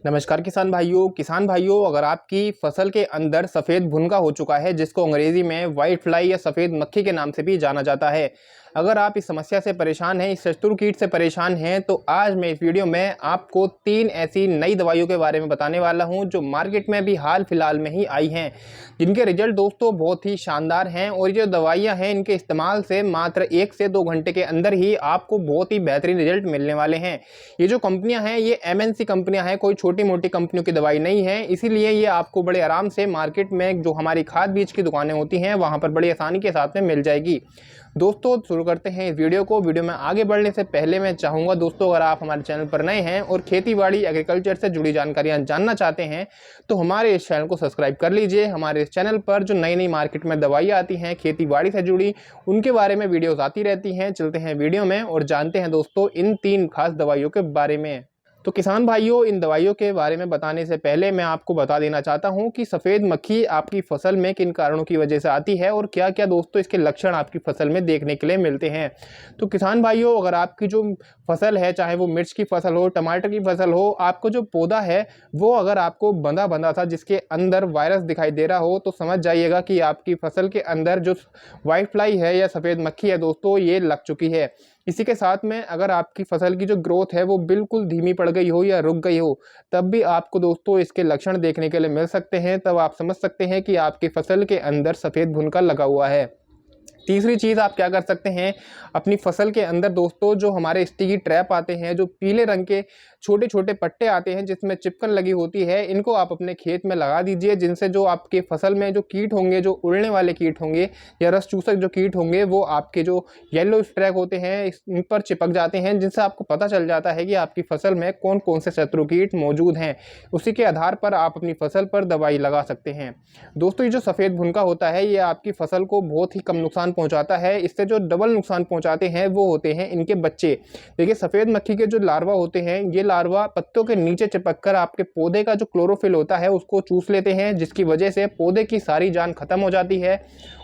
नमस्कार किसान भाइयों, अगर आपकी फसल के अंदर सफ़ेद भुनगा हो चुका है, जिसको अंग्रेजी में वाइट फ्लाई या सफ़ेद मक्खी के नाम से भी जाना जाता है। अगर आप इस समस्या से परेशान हैं, इस शत्रु कीट से परेशान हैं, तो आज मैं इस वीडियो में आपको 3 ऐसी नई दवाइयों के बारे में बताने वाला हूं जो मार्केट में भी हाल फिलहाल में ही आई हैं, जिनके रिजल्ट दोस्तों बहुत ही शानदार हैं। और ये जो दवाइयां हैं, इनके इस्तेमाल से मात्र 1 से 2 घंटे के अंदर ही आपको बहुत ही बेहतरीन रिजल्ट मिलने वाले हैं। ये जो कंपनियां हैं, ये MNC कंपनियां हैं, कोई छोटी मोटी कंपनियों की दवाई नहीं है। इसीलिए ये आपको बड़े आराम से मार्केट में जो हमारी खाद बीज की दुकानें होती हैं, वहां पर बड़ी आसानी के साथ में मिल जाएगी। दोस्तों शुरू करते हैं इस वीडियो में आगे बढ़ने से पहले मैं चाहूँगा दोस्तों, अगर आप हमारे चैनल पर नए हैं और खेतीबाड़ी एग्रीकल्चर से जुड़ी जानकारियां जानना चाहते हैं, तो हमारे इस चैनल को सब्सक्राइब कर लीजिए। हमारे इस चैनल पर जो नई मार्केट में दवाइयाँ आती हैं खेतीबाड़ी से जुड़ी, उनके बारे में वीडियोज़ आती रहती हैं। चलते हैं वीडियो में और जानते हैं दोस्तों इन 3 खास दवाइयों के बारे में। तो किसान भाइयों, इन दवाइयों के बारे में बताने से पहले मैं आपको बता देना चाहता हूं कि सफ़ेद मक्खी आपकी फसल में किन कारणों की वजह से आती है और क्या क्या दोस्तों इसके लक्षण आपकी फसल में देखने के लिए मिलते हैं। तो किसान भाइयों, अगर आपकी जो फसल है, चाहे वो मिर्च की फसल हो, टमाटर की फसल हो, आपको जो पौधा है वो अगर आपको बंधा बंधा सा जिसके अंदर वायरस दिखाई दे रहा हो, तो समझ जाइएगा कि आपकी फसल के अंदर जो वाइट फ्लाई है या सफ़ेद मक्खी है दोस्तों, ये लग चुकी है। इसी के साथ में अगर आपकी फसल की जो ग्रोथ है वो बिल्कुल धीमी पड़ गई हो या रुक गई हो, तब भी आपको दोस्तों इसके लक्षण देखने के लिए मिल सकते हैं। तब आप समझ सकते हैं कि आपकी फसल के अंदर सफ़ेद भुनका लगा हुआ है। तीसरी चीज़ आप क्या कर सकते हैं, अपनी फसल के अंदर दोस्तों जो हमारे स्टिकी ट्रैप आते हैं, जो पीले रंग के छोटे छोटे पट्टे आते हैं जिसमें चिपकन लगी होती है, इनको आप अपने खेत में लगा दीजिए, जिनसे जो आपके फसल में जो कीट होंगे, जो उड़ने वाले कीट होंगे या रस चूसक जो कीट होंगे, वो आपके जो येलो स्ट्रैक होते हैं इन पर चिपक जाते हैं, जिनसे आपको पता चल जाता है कि आपकी फसल में कौन कौन से शत्रु कीट मौजूद हैं। उसी के आधार पर आप अपनी फसल पर दवाई लगा सकते हैं। दोस्तों ये जो सफ़ेद भुनका होता है, ये आपकी फसल को बहुत ही कम नुकसान पहुंचाता है। इससे जो डबल नुकसान पहुंचाते हैं वो होते हैं इनके बच्चे। देखिए, सफ़ेद मक्खी के जो लार्वा होते हैं, ये लार्वा पत्तों के नीचे चिपककर आपके पौधे का जो क्लोरोफिल होता है उसको चूस लेते हैं, जिसकी वजह से पौधे की सारी जान खत्म हो जाती है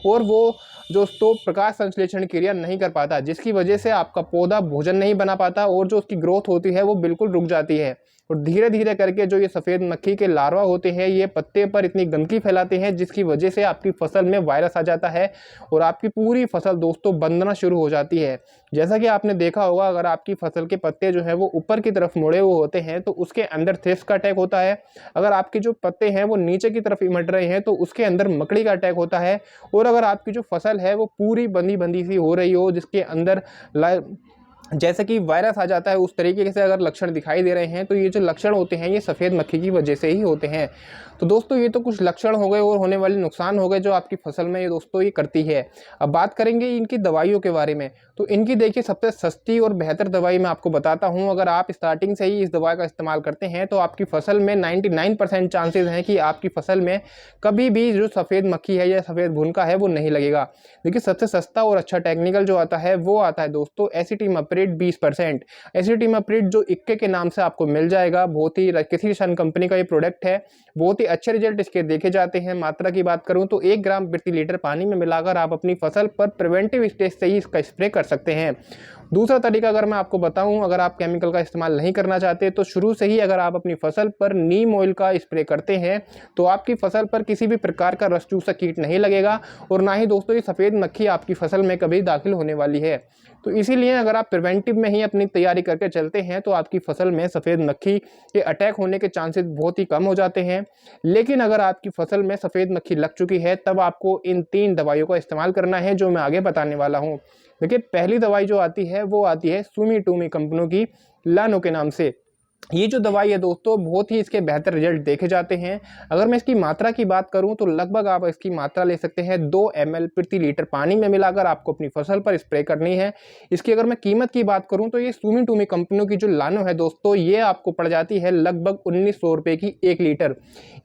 और वो दोस्तों प्रकाश संश्लेषण क्रिया नहीं कर पाता, जिसकी वजह से आपका पौधा भोजन नहीं बना पाता और जो उसकी ग्रोथ होती है वो बिल्कुल रुक जाती है। और धीरे धीरे करके जो ये सफ़ेद मक्खी के लार्वा होते हैं, ये पत्ते पर इतनी गंदगी फैलाते हैं, जिसकी वजह से आपकी फसल में वायरस आ जाता है और आपकी पूरी फसल दोस्तों बंधना शुरू हो जाती है। जैसा कि आपने देखा होगा, अगर आपकी फसल के पत्ते जो है वो ऊपर की तरफ मुड़े हुए होते हैं तो उसके अंदर थ्रिप्स का अटैक होता है। अगर आपके जो पत्ते हैं वो नीचे की तरफ इमट रहे हैं तो उसके अंदर मकड़ी का अटैक होता है। और अगर आपकी जो फसल है वो पूरी बंधी बंधी सी हो रही हो, जिसके अंदर जैसे कि वायरस आ जाता है, उस तरीके से अगर लक्षण दिखाई दे रहे हैं, तो ये जो लक्षण होते हैं ये सफ़ेद मक्खी की वजह से ही होते हैं। तो दोस्तों ये तो कुछ लक्षण हो गए और होने वाले नुकसान हो गए जो आपकी फसल में ये दोस्तों ये करती है। अब बात करेंगे इनकी दवाइयों के बारे में। तो इनकी देखिए सबसे सस्ती और बेहतर दवाई मैं आपको बताता हूँ। अगर आप स्टार्टिंग से ही इस दवाई का इस्तेमाल करते हैं तो आपकी फसल में 99% चांसेस हैं कि आपकी फसल में कभी भी जो सफ़ेद मक्खी है या सफ़ेद भुनका है वो नहीं लगेगा। देखिए, सबसे सस्ता और अच्छा टेक्निकल जो आता है वो आता है दोस्तों एसिटिमाप्रिड 20%। एसिटिमाप्रिड जो इक्के के नाम से आपको मिल जाएगा, बहुत ही किसी कंपनी का ये प्रोडक्ट है। बहुत ही अच्छे रिजल्ट इसके देखे जाते हैं। मात्रा की बात करूं तो 1 ग्राम प्रति लीटर पानी में मिलाकर आप अपनी फसल पर प्रिवेंटिव स्टेज से ही इसका स्प्रे कर सकते हैं। दूसरा तरीका अगर मैं आपको बताऊं, अगर आप केमिकल का इस्तेमाल नहीं करना चाहते तो शुरू से ही अगर आप अपनी फसल पर नीम ऑयल का स्प्रे करते हैं तो आपकी फसल पर किसी भी प्रकार का रस चूसक कीट नहीं लगेगा और ना ही दोस्तों ये सफ़ेद मक्खी आपकी फसल में कभी दाखिल होने वाली है। तो इसीलिए अगर आप प्रिवेंटिव में ही अपनी तैयारी करके चलते हैं तो आपकी फसल में सफ़ेद मक्खी के अटैक होने के चांसेस बहुत ही कम हो जाते हैं। लेकिन अगर आपकी फसल में सफ़ेद मक्खी लग चुकी है, तब आपको इन 3 दवाइयों का इस्तेमाल करना है जो मैं आगे बताने वाला हूँ। देखिए, पहली दवाई जो आती है वो आती है सुमीटोमी कंपनियों की लानो के नाम से। ये जो दवाई है दोस्तों, बहुत ही इसके बेहतर रिजल्ट देखे जाते हैं। अगर मैं इसकी मात्रा की बात करूं तो लगभग आप इसकी मात्रा ले सकते हैं 2 ml प्रति लीटर पानी में मिलाकर आपको अपनी फसल पर स्प्रे करनी है। इसकी अगर मैं कीमत की बात करूं तो ये सुमीटोमी कंपनियों की जो लानो है दोस्तों, ये आपको पड़ जाती है लगभग 1900 रुपये की 1 लीटर।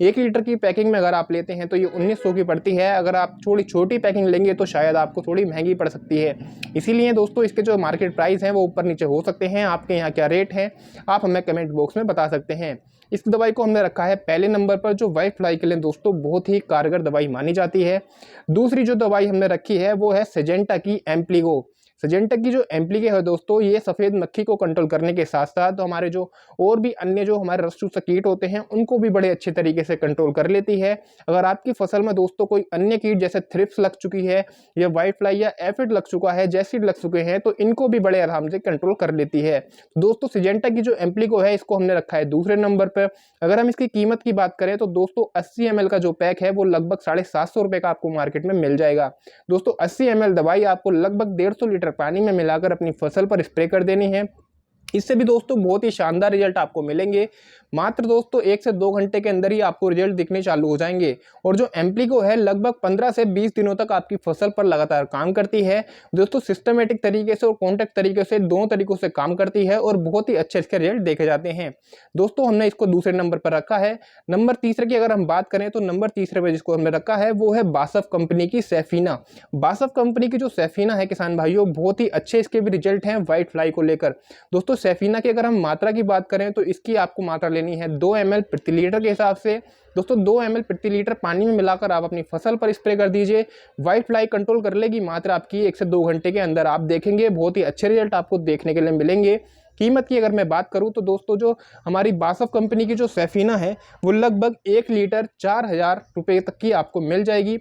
1 लीटर की पैकिंग में अगर आप लेते हैं तो ये 1900 की पड़ती है। अगर आप थोड़ी छोटी पैकिंग लेंगे तो शायद आपको थोड़ी महंगी पड़ सकती है। इसीलिए दोस्तों इसके जो मार्केट प्राइस हैं वो ऊपर नीचे हो सकते हैं। आपके यहाँ क्या रेट है आप हमें कमेंट बॉक्स में बता सकते हैं। इस दवाई को हमने रखा है पहले नंबर पर, जो वाइट फ्लाई के लिए दोस्तों बहुत ही कारगर दवाई मानी जाती है। दूसरी जो दवाई हमने रखी है वो है सिजेंटा की एम्प्लीगो। सिजेंटा की जो एमप्लीके है दोस्तों, ये सफ़ेद मक्खी को कंट्रोल करने के साथ साथ हमारे जो और भी अन्य जो हमारे रस्ट चूसक कीट होते हैं उनको भी बड़े अच्छे तरीके से कंट्रोल कर लेती है। अगर आपकी फसल में दोस्तों कोई अन्य कीट जैसे थ्रिप्स लग चुकी है या व्हाइट फ्लाई या एफिड लग चुका है, जैसिड लग चुके हैं, तो इनको भी बड़े आराम से कंट्रोल कर लेती है। दोस्तों सिजेंटा की जो एमप्लीको है इसको हमने रखा है दूसरे नंबर पर। अगर हम इसकी कीमत की बात करें तो दोस्तों 80 ml का जो पैक है वो लगभग 750 रुपए का आपको मार्केट में मिल जाएगा। दोस्तों 80 ml दवाई आपको लगभग 150 लीटर पानी में मिलाकर अपनी फसल पर स्प्रे कर देनी है। इससे भी दोस्तों बहुत ही शानदार रिजल्ट आपको मिलेंगे। मात्र दोस्तों 1 से 2 घंटे के अंदर ही आपको रिजल्ट दिखने चालू हो जाएंगे। और जो एमप्लीको है लगभग 15 से 20 दिनों तक आपकी फसल पर लगातार काम करती है। दोस्तों सिस्टमेटिक तरीके से और कॉन्टैक्ट तरीके से, दोनों तरीकों से काम करती है और बहुत ही अच्छे इसके रिजल्ट देखे जाते हैं। दोस्तों हमने इसको दूसरे नंबर पर रखा है। नंबर तीसरे की अगर हम बात करें तो नंबर तीसरे पर जिसको हमने रखा है वो है बासफ कंपनी की सैफीना। बासफ कंपनी की जो सैफीना है किसान भाइयों, बहुत ही अच्छे इसके भी रिजल्ट हैं व्हाइट फ्लाई को लेकर। दोस्तों सैफीना की अगर हम मात्रा की बात करें तो इसकी आपको मात्रा लेनी है 2 ml प्रति लीटर के हिसाब से। दोस्तों 2 ml प्रति लीटर पानी में मिलाकर आप अपनी फसल पर स्प्रे कर दीजिए। व्हाइट फ्लाई कंट्रोल कर लेगी मात्रा आपकी 1 से 2 घंटे के अंदर। आप देखेंगे बहुत ही अच्छे रिजल्ट आपको देखने के लिए मिलेंगे। कीमत की अगर मैं बात करूं तो दोस्तों जो हमारी बासफ कंपनी की जो सैफीना है वो लगभग 1 लीटर 4000 रुपये तक की आपको मिल जाएगी।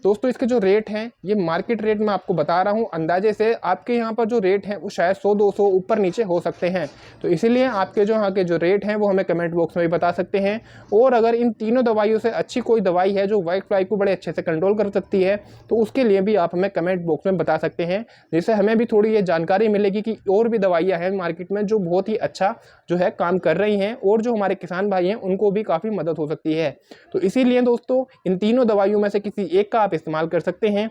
दोस्तों इसके जो रेट हैं ये मार्केट रेट में आपको बता रहा हूँ अंदाजे से। आपके यहाँ पर जो रेट हैं वो शायद 100-200 ऊपर नीचे हो सकते हैं, तो इसीलिए आपके जो यहाँ के जो रेट हैं वो हमें कमेंट बॉक्स में भी बता सकते हैं। और अगर इन तीनों दवाइयों से अच्छी कोई दवाई है जो व्हाइट फ्लाई को बड़े अच्छे से कंट्रोल कर सकती है तो उसके लिए भी आप हमें कमेंट बॉक्स में बता सकते हैं, जिससे हमें भी थोड़ी ये जानकारी मिलेगी कि और भी दवाइयाँ हैं मार्केट में जो बहुत ही अच्छा जो है काम कर रही हैं और जो हमारे किसान भाई हैं उनको भी काफ़ी मदद हो सकती है। तो इसीलिए दोस्तों इन तीनों दवाइयों में से किसी एक का आप इस्तेमाल कर सकते हैं।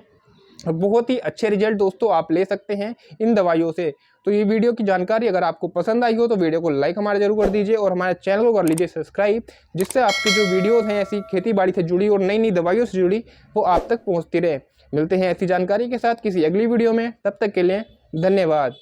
बहुत ही अच्छे रिजल्ट दोस्तों आप ले सकते हैं इन दवाइयों से। तो ये वीडियो की जानकारी अगर आपको पसंद आई हो तो वीडियो को लाइक हमारे जरूर कर दीजिए और हमारे चैनल को कर लीजिए सब्सक्राइब, जिससे आपकी जो वीडियोस हैं ऐसी खेती बाड़ी से जुड़ी और नई नई दवाइयों से जुड़ी वो आप तक पहुँचती रहे। मिलते हैं ऐसी जानकारी के साथ किसी अगली वीडियो में, तब तक के लिए धन्यवाद।